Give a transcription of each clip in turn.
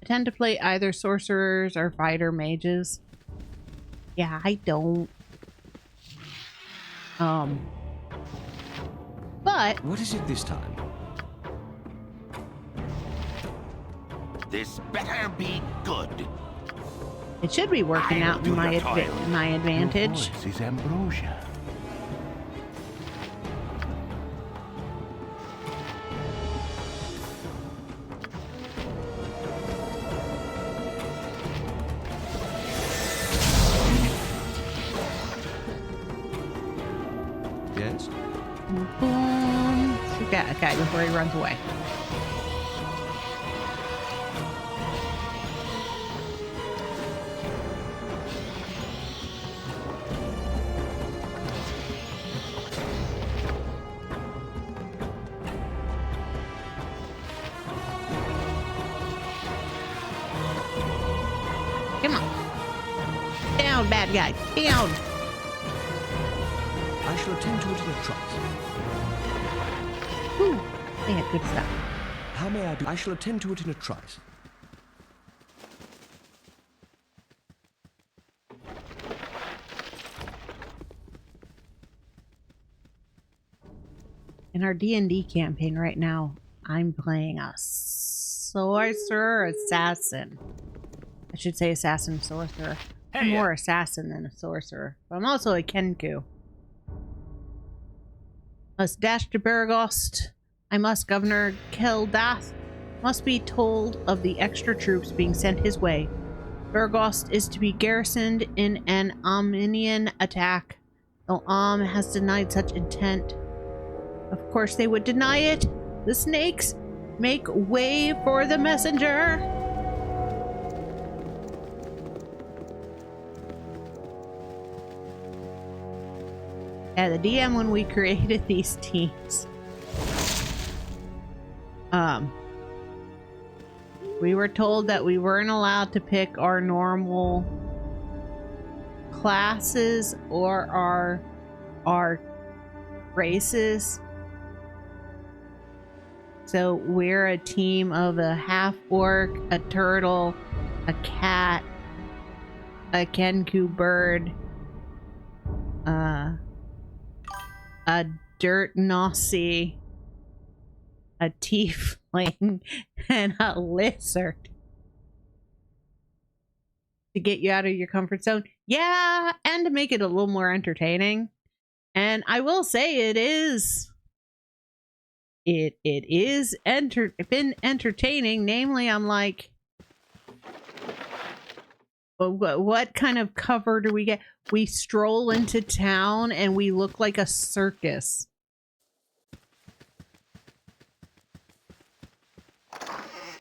I tend to play either sorcerers or fighter mages. Yeah, I don't. But what is it this time? This better be good. it should be working out in my advantage. Your voice is ambrosia. Yes? Boom. Okay, before he runs away. Come on. Down, bad guy. Down. I shall attend to it in a trice. Whew. They had good stuff. How may I do? I shall attend to it in a trice. In our D&D campaign right now, I'm playing a sorcerer assassin. I should say assassin sorcerer. I'm more assassin than a sorcerer. But I'm also a Kenku. Must dash to Baragost. I must Governor Keldath must be told of the extra troops being sent his way. Baragost is to be garrisoned in an Armenian attack. Though has denied such intent. Of course they would deny it. The snakes make way for the messenger. Yeah, the DM when we created these teams, we were told that we weren't allowed to pick our normal classes or our races. So we're a team of a half-orc, a turtle, a cat, a Kenku bird, a dirt nossie, a tiefling, and a lizard. To get you out of your comfort zone. Yeah, and to make it a little more entertaining. And I will say it is been entertaining. Namely, I'm like, what kind of cover do we get? We stroll into town and we look like a circus.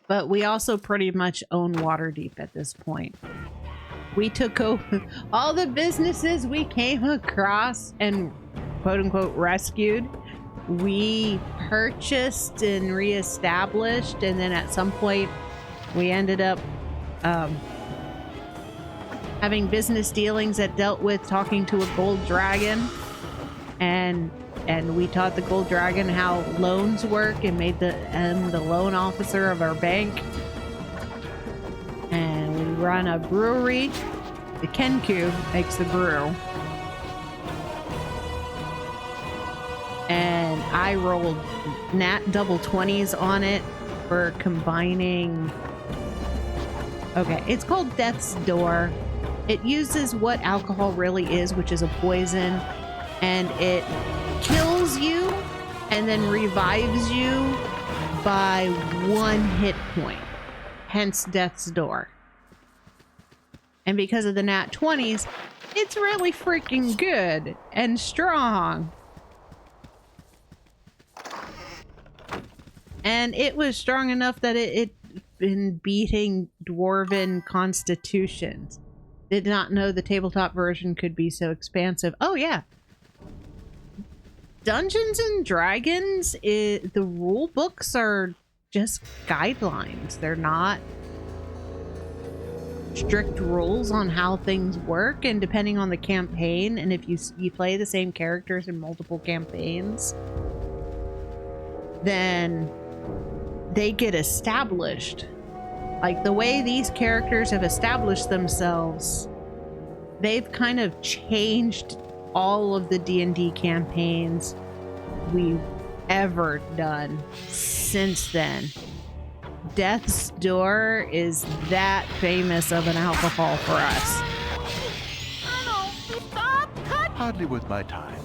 But we also pretty much own Waterdeep at this point. We took over all the businesses we came across and quote-unquote rescued. We purchased and reestablished, and then at some point we ended up having business dealings that dealt with talking to a gold dragon, and we taught the gold dragon how loans work and made the loan officer of our bank. And we run a brewery. The Kenku makes the brew. And I rolled nat double 20s on it for combining. Okay, it's called Death's Door. It uses what alcohol really is, which is a poison, and it kills you and then revives you by 1 hit point. Hence Death's Door. And because of the nat 20s, it's really freaking good and strong. And it was strong enough that it been beating dwarven constitutions. Did not know the tabletop version could be so expansive. Oh yeah. Dungeons and Dragons, the rule books are just guidelines. They're not strict rules on how things work, and depending on the campaign, and if you play the same characters in multiple campaigns, then they get established. Like the way these characters have established themselves, they've kind of changed all of the D&D campaigns we've ever done since then. Death's Door is that famous of an alcohol for us. Hardly worth my time.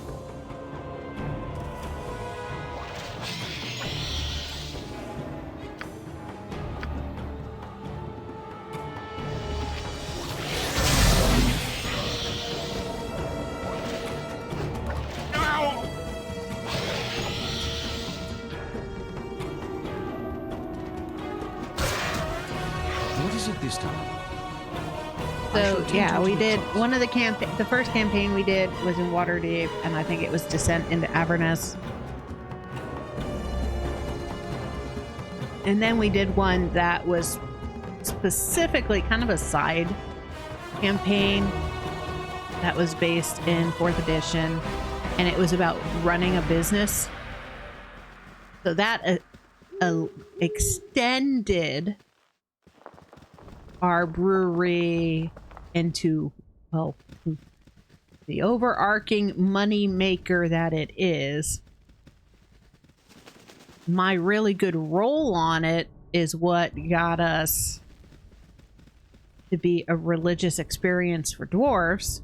What is it this time? So yeah, we did one of the first campaign we did was in Waterdeep, and I think it was Descent into Avernus. And then we did one that was specifically kind of a side campaign that was based in 4th edition, and it was about running a business. So that extended our brewery into, well, the overarching money maker that it is. My really good roll on it is what got us to be a religious experience for dwarves.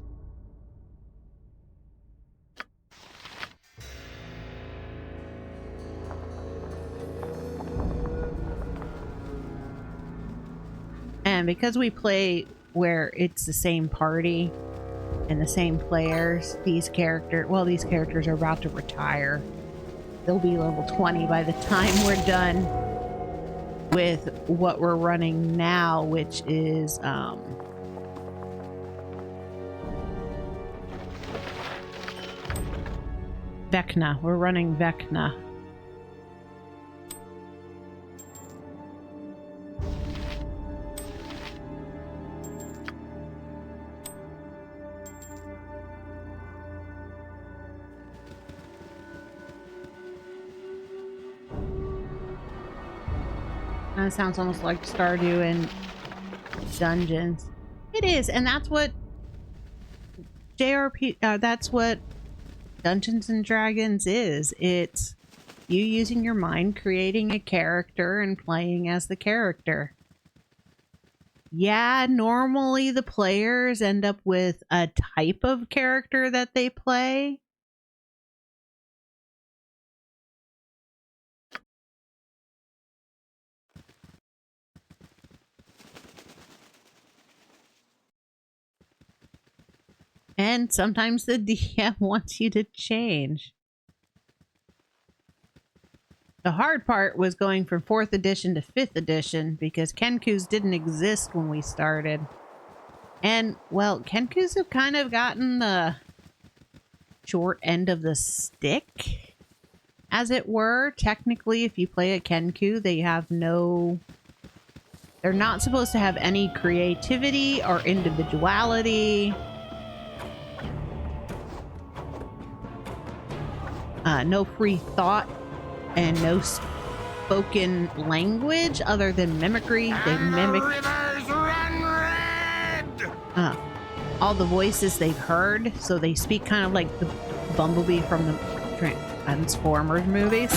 And because we play where it's the same party and the same players, these characters are about to retire. They'll be level 20 by the time we're done with what we're running now, which is Vecna. We're running Vecna. That sounds almost like Stardew and Dungeons. It is, and that's what that's what Dungeons and Dragons is. It's you using your mind, creating a character, and playing as the character. Yeah, normally the players end up with a type of character that they play. And sometimes the DM wants you to change. The hard part was going from 4th edition to 5th edition because Kenkus didn't exist when we started. And, well, Kenkus have kind of gotten the short end of the stick, as it were. Technically, if you play a Kenku, they have no... They're not supposed to have any creativity or individuality. No free thought and no spoken language other than mimicry. They mimic Rivers run red! all the voices they've heard, so they speak kind of like the Bumblebee from the Transformers movies.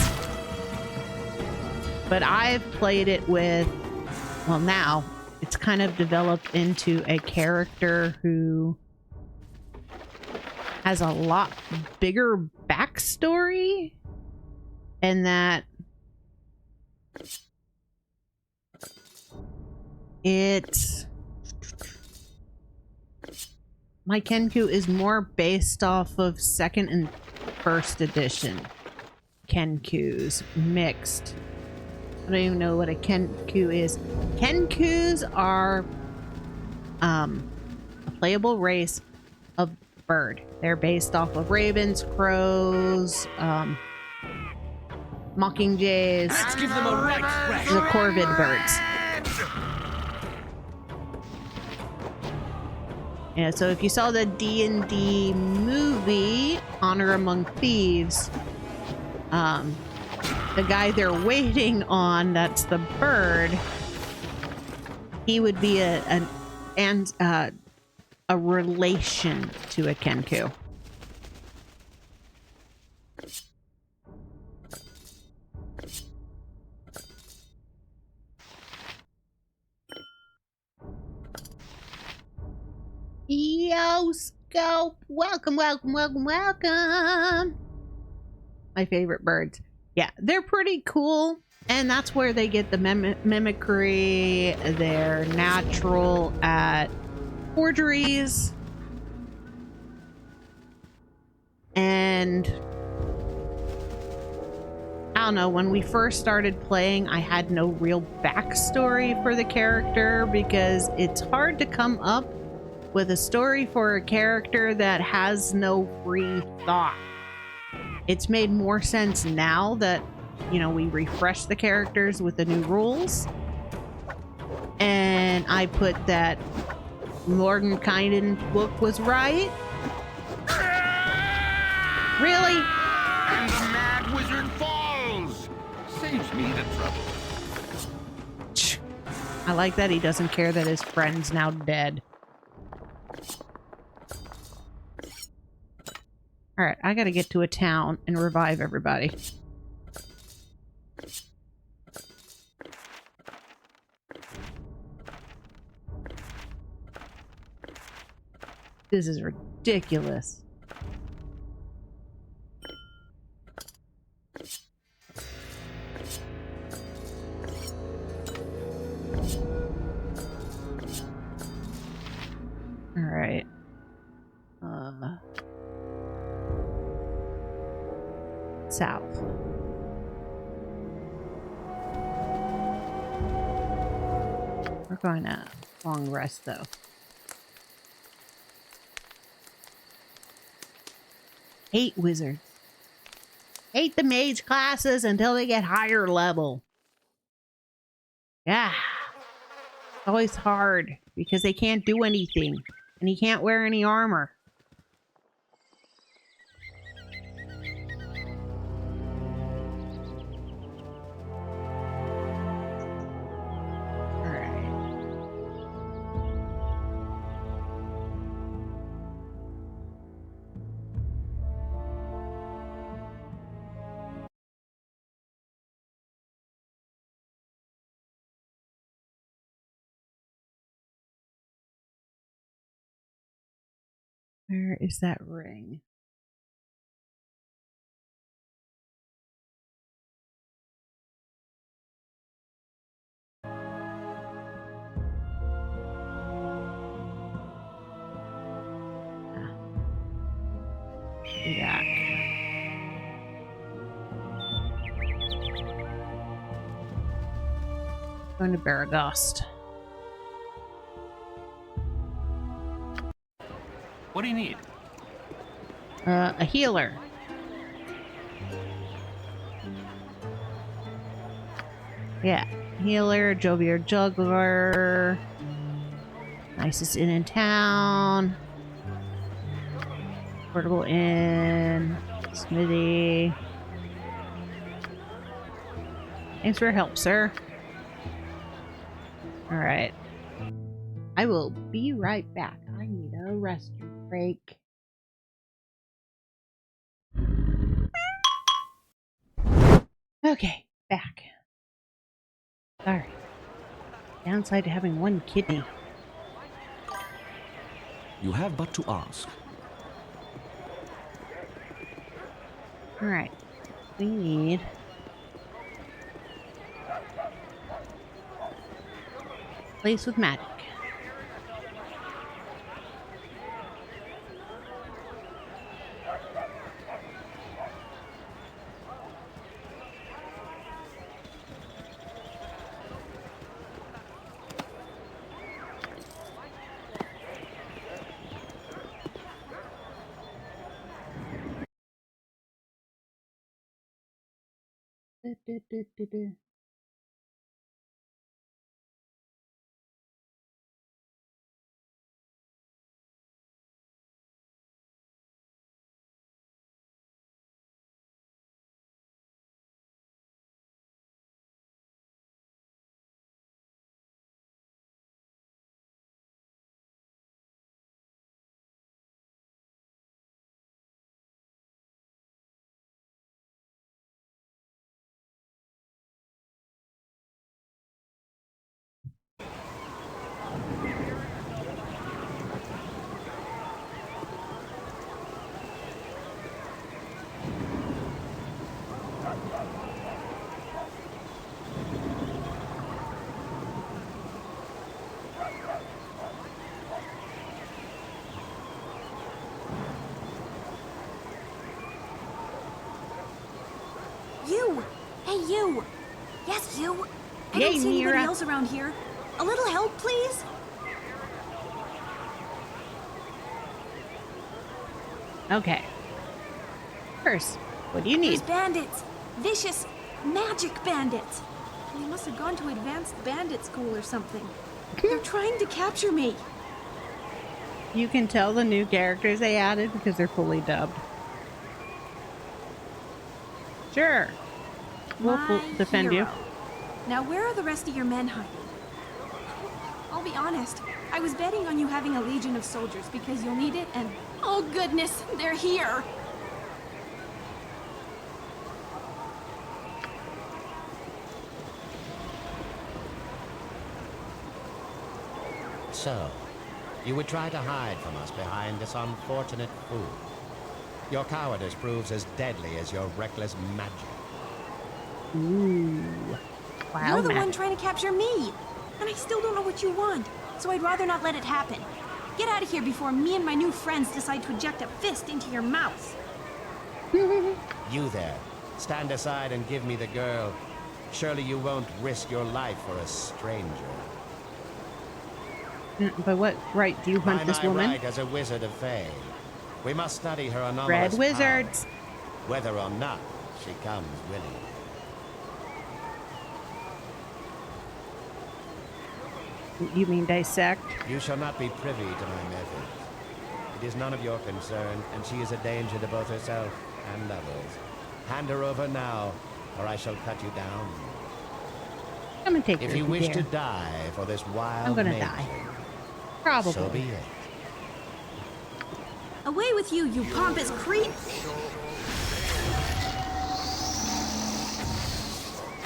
But I've played it with, well, now it's kind of developed into a character who has a lot bigger backstory, and that my Kenku is more based off of 2nd and 1st edition Kenkus mixed. I don't even know what a Kenku is. Kenkus are a playable race of bird. They're based off of ravens, crows, mockingjays, Let's give them a right thrash. the corvid birds. Yeah, so if you saw the D&D movie, Honor Among Thieves, the guy they're waiting on, that's the bird, he would be a relation to a Kenku. Yo, Scope! Welcome, welcome, welcome, welcome! My favorite birds. Yeah, they're pretty cool. And that's where they get the mimicry. They're natural at forgeries. And I don't know, when we first started playing, I had no real backstory for the character because it's hard to come up with a story for a character that has no free thought. It's made more sense now that, you know, we refresh the characters with the new rules. And I put that Mordenkainen book was right. Really? And the mad wizard falls! Saves me the trouble. I like that he doesn't care that his friend's now dead. Alright, I gotta get to a town and revive everybody. This is ridiculous. Alright. South. We're going to long rest though. Hate wizards. Hate the mage classes until they get higher level. Yeah. It's always hard because they can't do anything and he can't wear any armor. Where is that ring? Be back. Going to Baragast. What do you need? A healer. Yeah. Healer, Jovier Juggler. Nicest inn in town. Portable inn. Smithy. Thanks for your help, sir. Alright. I will be right back. I need a restroom break. Okay, back. Sorry. Downside to having one kidney. You have but to ask. Alright. We need... place with magic. Hey, you! Yes, you! I Yay, don't see anybody Mira. else around here. A little help, please? Okay. First, what do you need? There's bandits! Vicious, magic bandits! They must have gone to advanced bandit school or something. They're trying to capture me. You can tell the new characters they added because they're fully dubbed. Sure. We'll My defend hero. you. Now, where are the rest of your men hiding? I'll be honest. I was betting on you having a legion of soldiers because you'll need it, and oh goodness, they're here! So, you would try to hide from us behind this unfortunate fool. Your cowardice proves as deadly as your reckless magic. Ooh. Wow, You're the Matt. one trying to capture me! And I still don't know what you want, so I'd rather not let it happen. Get out of here before me and my new friends decide to eject a fist into your mouth. You there, stand aside and give me the girl. Surely you won't risk your life for a stranger. By what right do you hunt By this my woman? right as a wizard of Fae, we must study her anomalous Red powers, wizards. whether or not she comes willing. You mean dissect? You shall not be privy to my methods. It is none of your concern, and she is a danger to both herself and others. Hand her over now, or I shall cut you down. I'm gonna take her If you if wish dare. to die for this wild I'm gonna nature, die. Probably. so be it. Away with you, you pompous creep!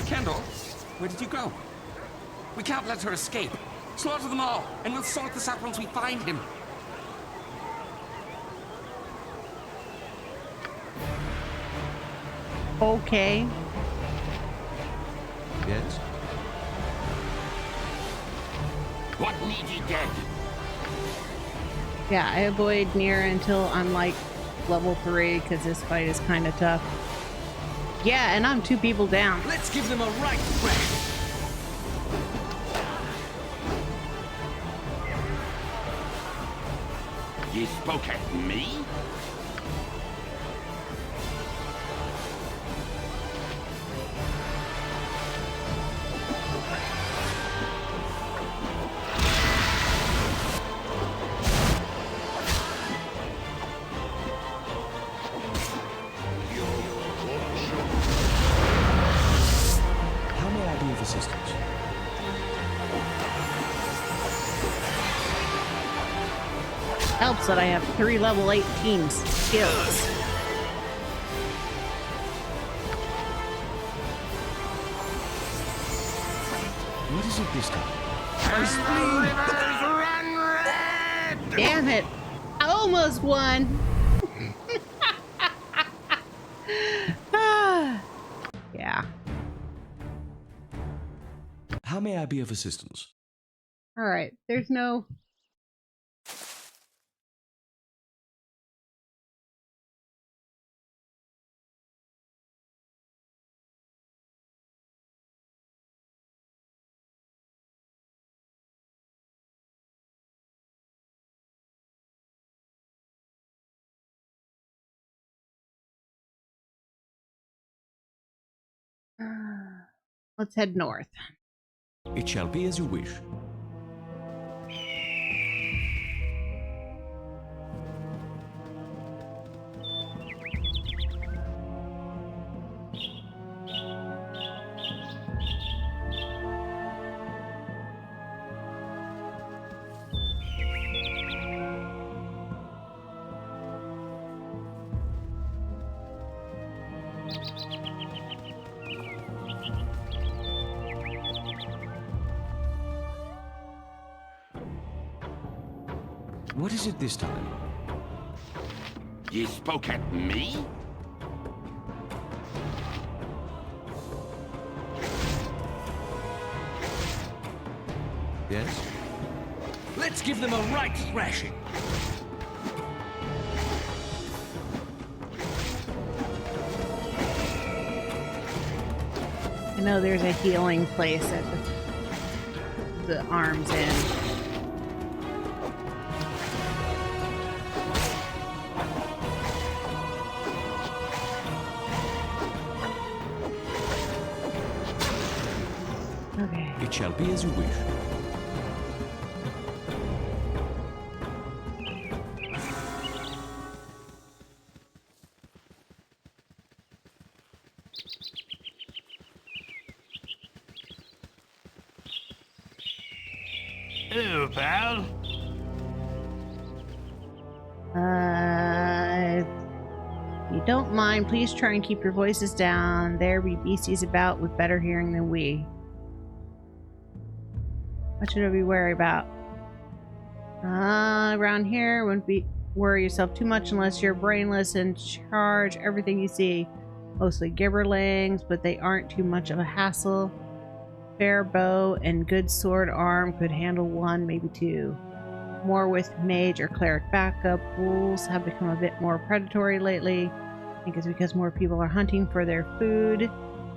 Kendall, where did you go? We can't let her escape. Slaughter them all, and we'll sort this out once we find him. Okay. Yes? What need ye dead? Yeah, I avoid Nira until I'm like level 3 because this fight is kind of tough. Yeah, and I'm 2 people down. Let's give them a right threat. Ye spoke at me? How may I be of assistance? Helps that I have 3 level 18 skills. What is it this time? Rivers run red! Damn it. I almost won. Yeah. How may I be of assistance? All right. There's no... Let's head north. It shall be as you wish. What is it this time? Ye spoke at me? Yes? Let's give them a right thrashing. I know there's a healing place at the arms end. Okay. It shall be as you wish. Hello, pal. If you don't mind, please try and keep your voices down. There be beasties about with better hearing than we. What should I be wary about? Around here, wouldn't worry yourself too much unless you're brainless and charge everything you see. Mostly gibberlings, but they aren't too much of a hassle. Fair bow and good sword arm could handle one, maybe two. More with mage or cleric backup. Wolves have become a bit more predatory lately. I think it's because more people are hunting for their food.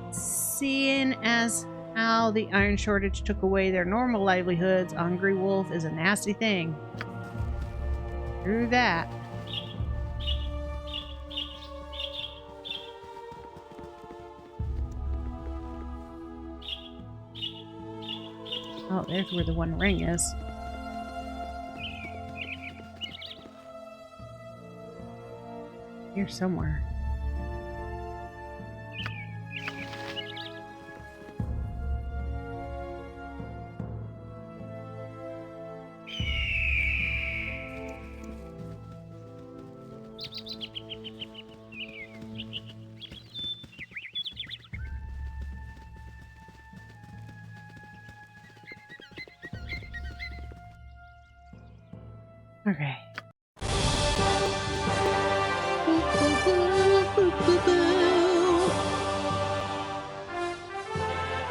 Seeing as how the iron shortage took away their normal livelihoods, a hungry wolf is a nasty thing. Through that. Oh, there's where the one ring is. Here somewhere. Okay.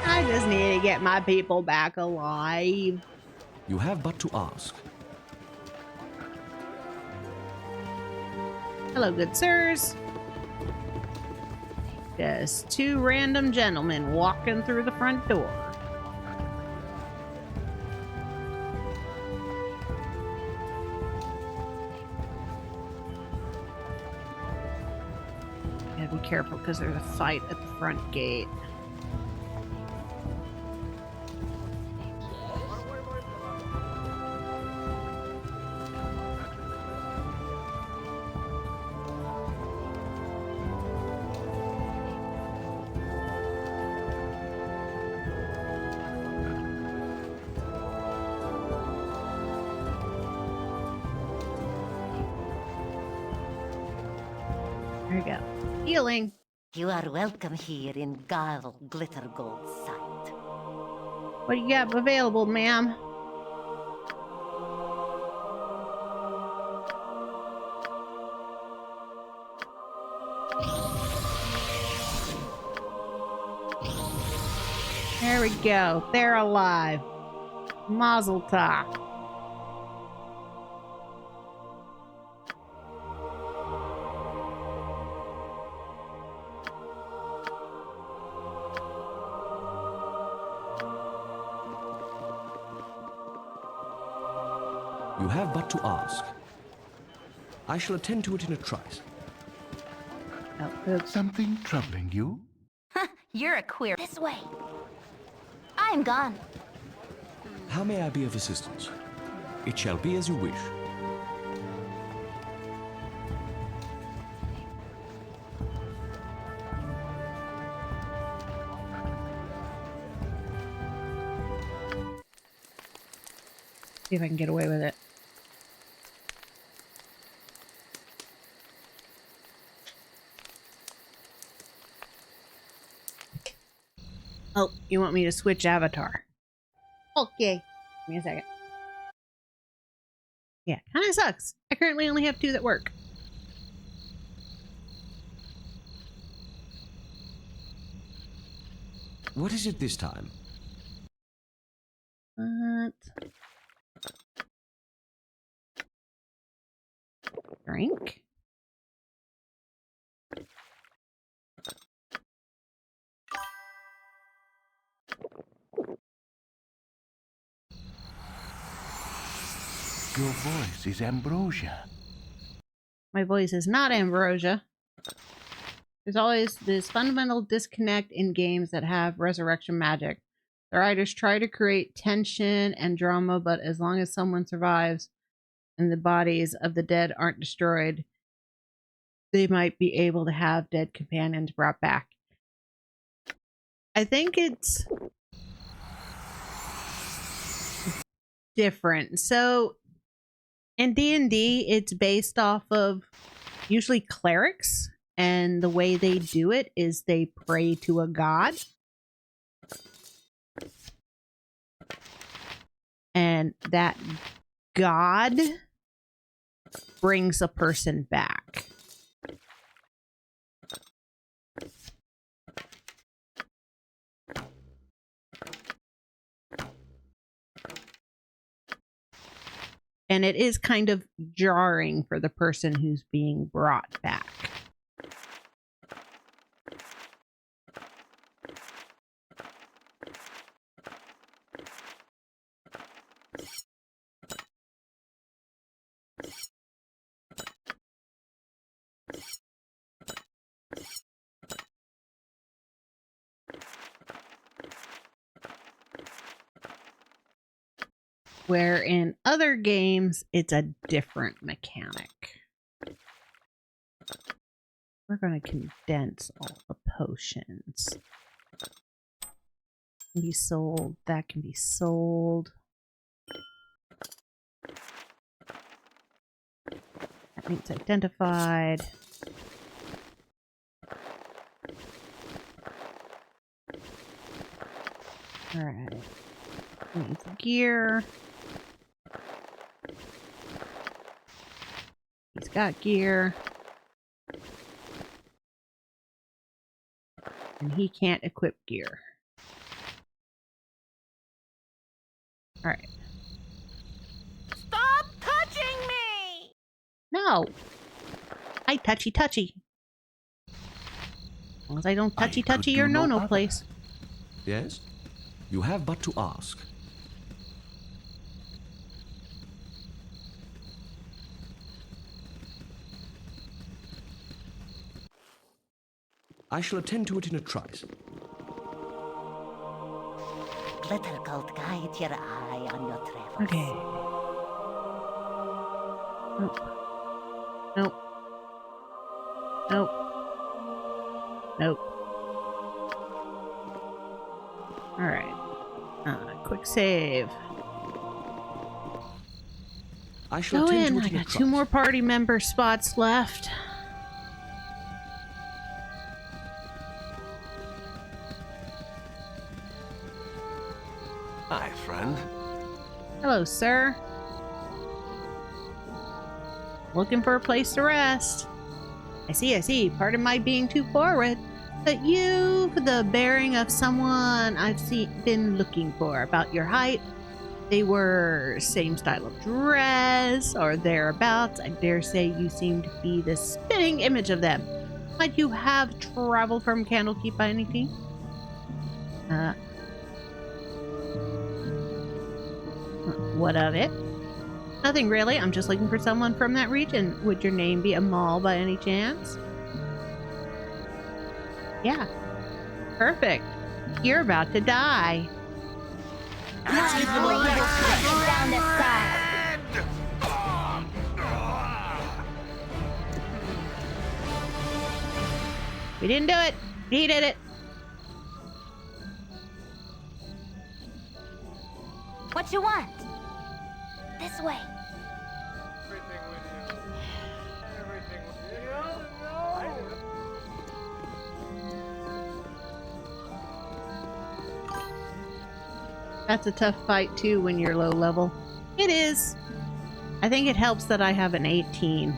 I just need to get my people back alive. You have but to ask. Hello, good sirs. Just two random gentlemen walking through the front door. Gotta be careful because there's a fight at the front gate. There we go. Healing. You are welcome here in Garl Glittergold's sight. What do you got available, ma'am? There we go. They're alive. Mazel tov. You have but to ask. I shall attend to it in a trice. Oh, oops. Something troubling you? You're a queer. This way. I'm gone. How may I be of assistance? It shall be as you wish. See if I can get away with it. Oh, you want me to switch avatar? Okay. Give me a second. Yeah, kind of sucks. I currently only have 2 that work. What is it this time? What? Drink? Your voice is ambrosia. My voice is not ambrosia. There's always this fundamental disconnect in games that have resurrection magic. The writers try to create tension and drama, but as long as someone survives and the bodies of the dead aren't destroyed, they might be able to have dead companions brought back. I think it's different. So in D&D, it's based off of usually clerics, and the way they do it is they pray to a god. And that god brings a person back. And it is kind of jarring for the person who's being brought back. Where in other games, it's a different mechanic. We're going to condense all the potions. Can be sold. That can be sold. That means identified. All right. Needs gear. He's got gear. And he can't equip gear. Alright. Stop touching me! No! I touchy. As long as I don't touchy, you're no place. Yes? You have but to ask. I shall attend to it in a trice. Little gold guide your eye on your travels. Okay. Nope. Alright. Quick save. I shall Go attend in. to it I in a got trice. 2 more party member spots left. Hi, friend. Hello, sir. Looking for a place to rest. I see. Pardon my being too forward. But you've the bearing of someone I've been looking for. About your height. They were same style of dress or thereabouts. I dare say you seem to be the spitting image of them. Might you have traveled from Candlekeep by anything? What of it? Nothing really. I'm just looking for someone from that region. Would your name be Amal by any chance? Yeah. Perfect. You're about to die. Let's give them a little down this side. We didn't do it. He did it. What you want? This way. That's a tough fight too when you're low level. It is. I think it helps that I have an 18.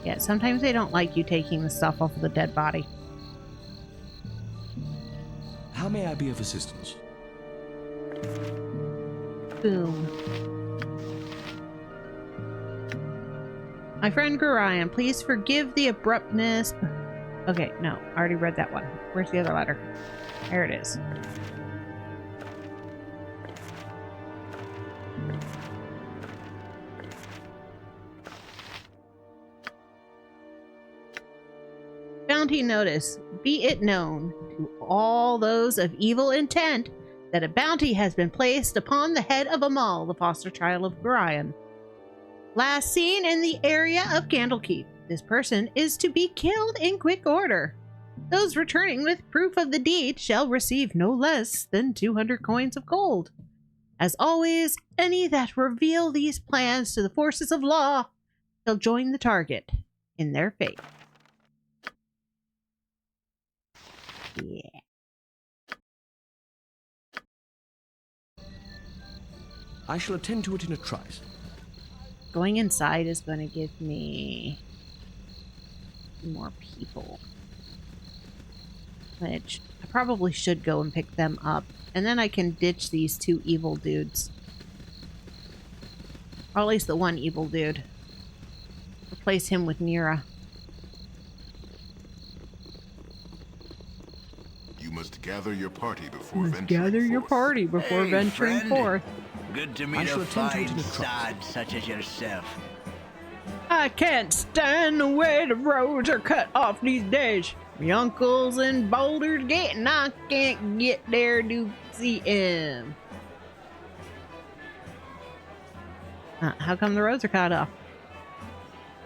Yeah, sometimes they don't like you taking the stuff off of the dead body. How may I be of assistance? Boom. My friend Gurion, please forgive the abruptness, Okay, no. I already read that one. Where's the other letter? There it is. Bounty notice. Be it known to all those of evil intent that a bounty has been placed upon the head of Amal, the foster child of Gorion. Last seen in the area of Candlekeep. This person is to be killed in quick order. Those returning with proof of the deed shall receive no less than 200 coins of gold. As always, any that reveal these plans to the forces of law shall join the target in their fate. Yeah. I shall attend to it in a trice. Going inside is going to give me more people. Which I probably should go and pick them up. And then I can ditch these two evil dudes. Or at least the one evil dude. Replace him with Nira. You must gather your party before venturing Gather your forth. party before venturing friend. forth. Good to I meet shall a attend to it fine in a trice. sod such as yourself. I can't stand the way the roads are cut off these days. My uncle's in Baldur's Gate and I can't get there to see him. How come the roads are cut off?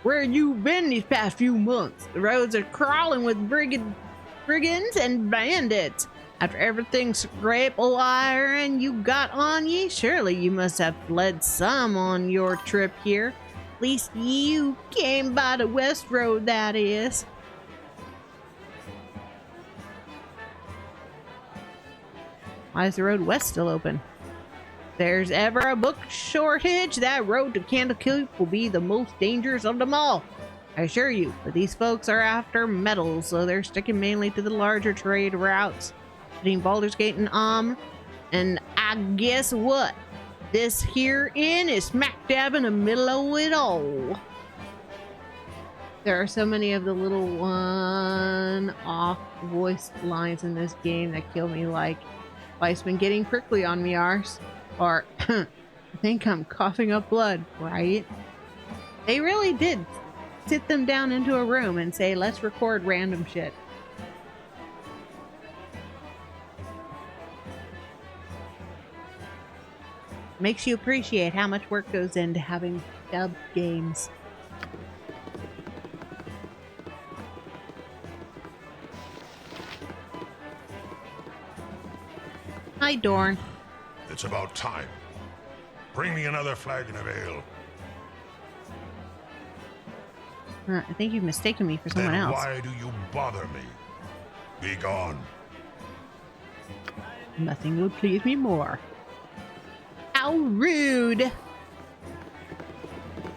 Where you been these past few months? The roads are crawling with brigands and bandits. After everything scrape iron you got on ye, surely you must have fled some on your trip here. At least you came by the west road, that is. Why is the road west still open? If there's ever a book shortage, that road to Candlekeep will be the most dangerous of them all. I assure you, but these folks are after metals, so they're sticking mainly to the larger trade routes between Baldur's Gate and and I guess what? This here inn is smack dab in the middle of it all. There are so many of the little one-off voice lines in this game that kill me, like, life's been getting prickly on me, arse. Or, I think I'm coughing up blood, right? They really did sit them down into a room and say, let's record random shit. Makes you appreciate how much work goes into having dubbed games. Hi, Dorn. It's about time. Bring me another flagon of ale. I think you've mistaken me for someone Then else. why do you bother me? Be gone. Nothing would please me more. How rude!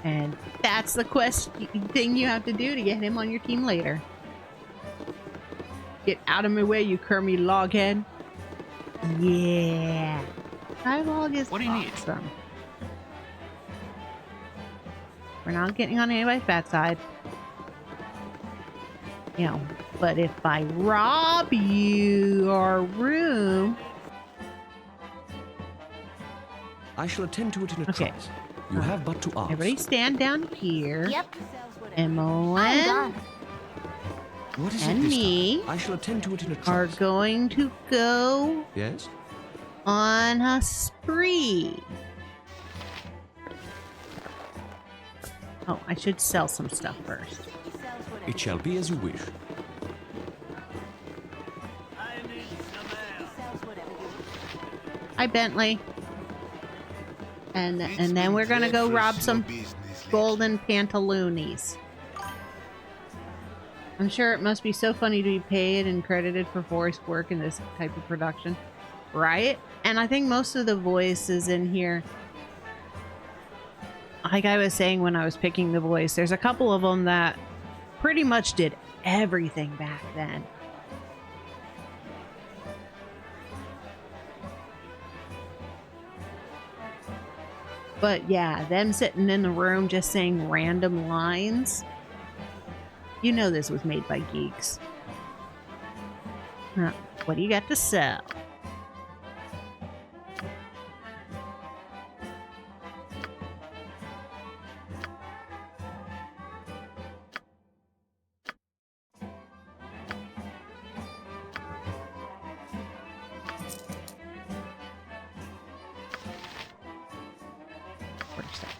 And that's the thing you have to do to get him on your team later. Get out of my way, you Kermie loghead. Yeah. Dialogue is awesome. We're not getting on anybody's bad side. You know, but if I rob your room... I shall attend to it in a Okay. trice. You have but to ask. Everybody stand down here. Yep. I'm Emily gone. What is and it this me time? I shall attend to it in a are trice. going to go Yes? on a spree. Oh, I should sell some stuff first. It shall be as you wish. Hi, Bentley. And then we're gonna go rob some golden pantaloonies. I'm sure it must be so funny to be paid and credited for voice work in this type of production, right? And I think most of the voices in here, like I was saying when I was picking the voice, there's a couple of them that pretty much did everything back then. But yeah, them sitting in the room just saying random lines. You know this was made by geeks. What do you got to sell?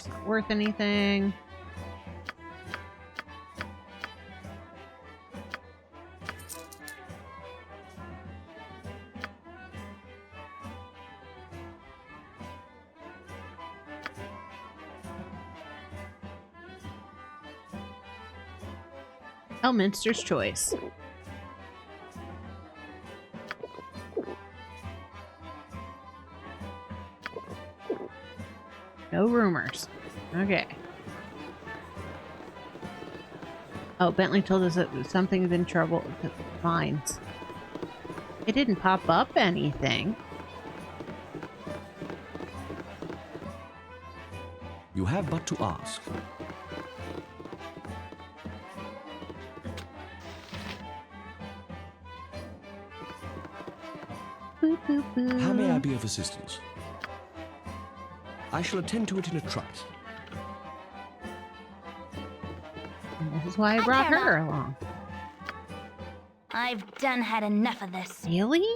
That's not worth anything. Elminster's choice. No rumors. Okay. Oh, Bentley told us that something's in trouble with the mines. It didn't pop up anything. You have but to ask. Boo, boo, boo. How may I be of assistance? I shall attend to it in a trice. And this is why I brought her along. I've done had enough of this. Really?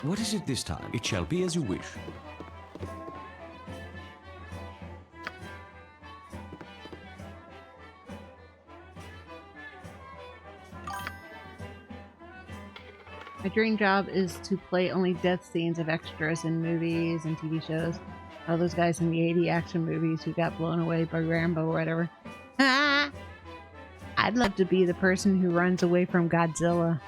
What is it this time? It shall be as you wish. My dream job is to play only death scenes of extras in movies and TV shows. All those guys in the 80 action movies who got blown away by Rambo or whatever. Ah! I'd love to be the person who runs away from Godzilla.